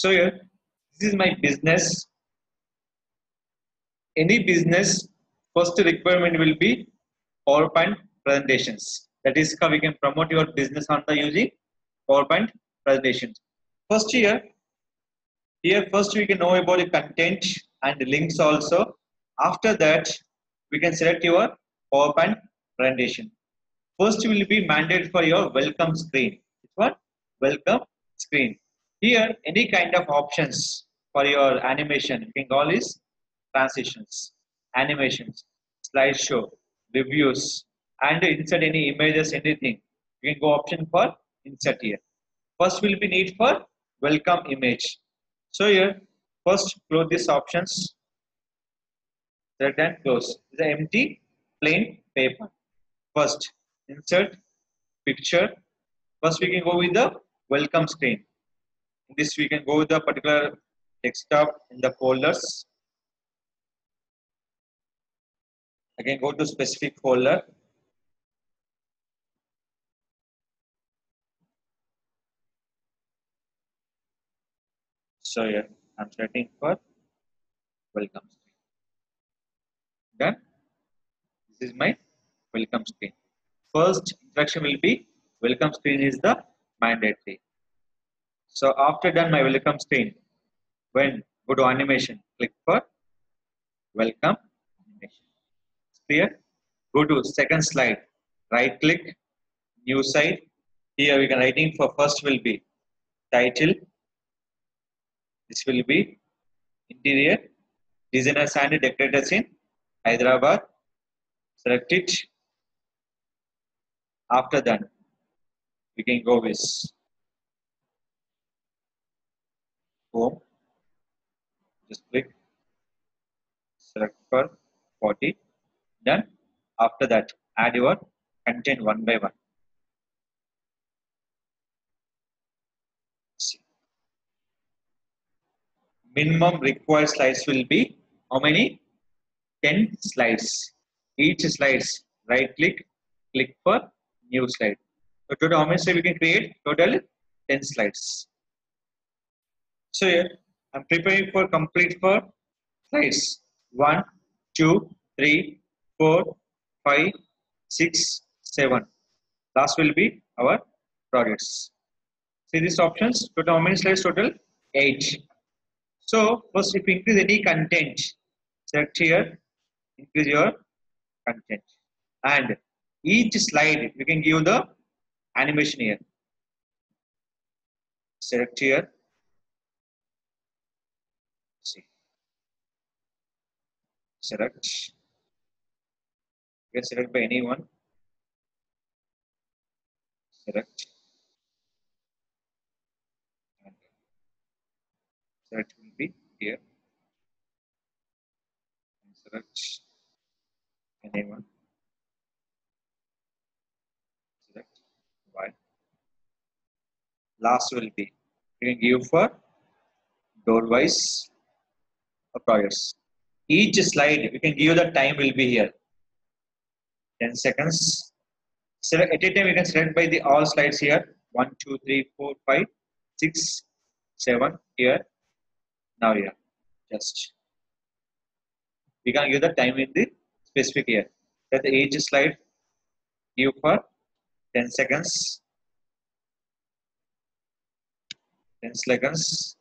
So here, this is my business. Any business, first requirement will be PowerPoint presentations. That is how we can promote your business on the using PowerPoint presentations. Here first we can know about the content and the links also. After that, we can select your PowerPoint presentation. First will be mandate for your welcome screen. It's what? Welcome screen. Here, any kind of options for your animation, you can call is transitions, animations, slideshow, reviews, and insert any images, anything. You can go option for insert here. First will be need for welcome image. So here, first close these options. Select and close. It's an empty plain paper. First, insert picture. First, we can go with the welcome screen. In this, we can go with the particular desktop in the folders. Again, go to specific folder. So here, I'm searching for welcome screen. Done. This is my welcome screen. First instruction will be welcome screen is the mandatory. So after done my welcome screen, when go to animation, click for welcome animation. Clear? Go to second slide, right click, new side. Here we can writing for first will be title. This will be interior designers and decorators in Hyderabad. Select it. After that, we can go with home. Just click, select for 40. Done. After that, add your content one by one. See. Minimum required slides will be how many? 10 slides. Each slides, right click, click for new slide. So total how many slides we can create? Total 10 slides. So here I'm preparing for complete for slides 1, 2, 3, 4, 5, 6, 7. Last will be our projects. See these options. Total how many slides? Total 8. So first, if you increase any content, select here, increase your content, and each slide we can give the animation here. Select here. See. Select. You can select by anyone. Select. And select will be here. And select anyone. Select Y. Last will be you can give for door wise projects. Each slide we can give the time will be here. 10 seconds. Select at a time we can select by the all slides here. 1, 2, 3, 4, 5, 6, 7 here. Now here. Just we can give the time in the specific here. That each slide give for 10 seconds. 10 seconds.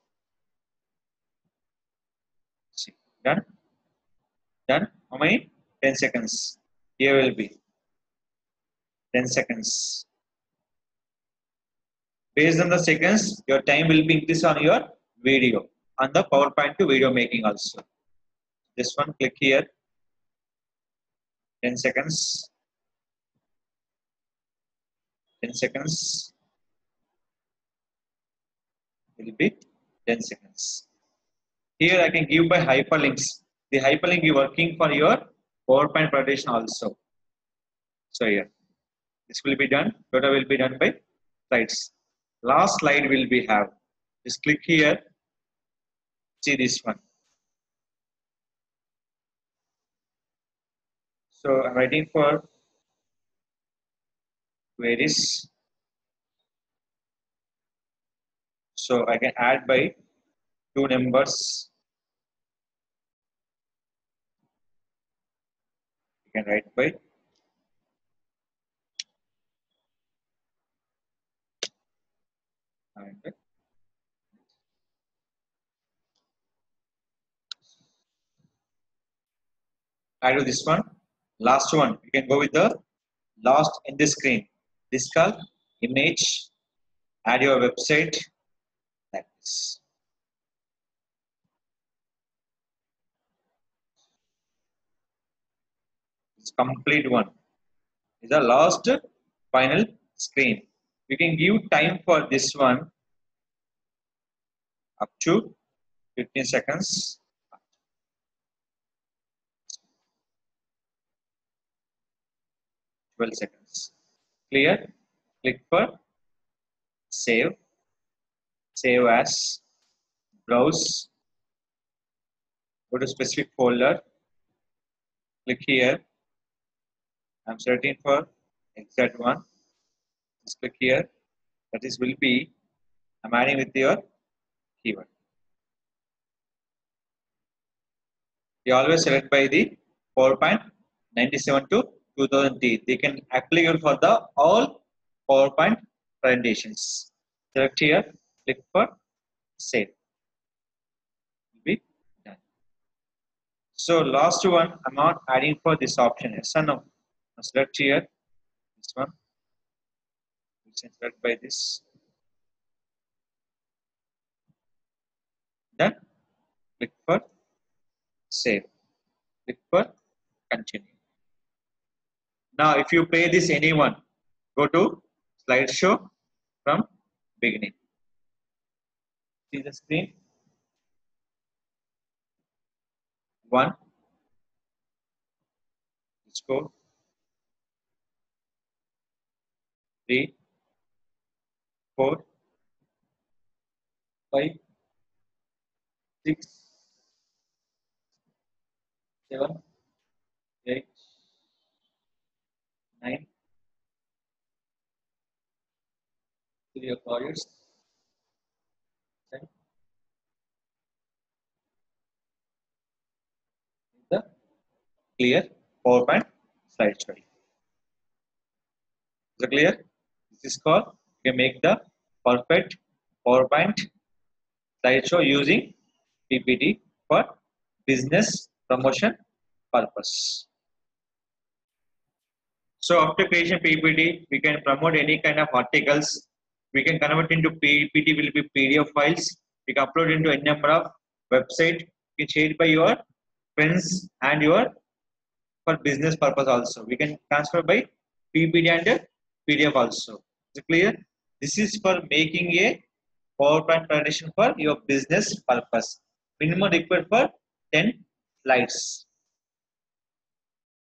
See. Done. Done. How many? 10 seconds. Here will be 10 seconds. Based on the seconds, your time will be increased on your video, on the PowerPoint to video making also. This one, click here. 10 seconds. 10 seconds. Will be 10 seconds. Here I can give by hyperlinks. The hyperlink is working for your PowerPoint presentation also. So here, this will be done. Total will be done by slides. Last slide will be have. Just click here. See this one. So I'm writing for queries. So I can add by two numbers. You can write by and I do this one. Last one. You can go with the last in the screen. This called image. Add your website like this. It's complete one. Is the last final screen. You can give time for this one up to 15 seconds, 12 seconds. Clear? Click for save, save as, browse, go to specific folder, click here. I'm searching for exact one. Just click here. That is will be I'm adding with your keyword. You always select by the PowerPoint 97 to 2000T. They can applicable for the all PowerPoint presentations. Select here, click for save. Will be done. So last one, I'm not adding for this option. Yes or no? Now select here, this one. You can select by this. Then click for save. Click for continue. Now, if you pay this anyone, go to slideshow from beginning. See the screen. One, let's go. Three, four, five, six, seven, eight, nine. See your projects. Then the clear PowerPoint slideshow. Is it clear? This is called you can make the perfect PowerPoint slideshow using PPT for business promotion purpose. So after creation PPT, we can promote any kind of articles. We can convert into PPT will be PDF files. We can upload into any number of website. You can share it by your friends and your for business purpose also. We can transfer by PPT and PDF also. Is it clear? This is for making a PowerPoint presentation for your business purpose. Minimum required for 10 slides.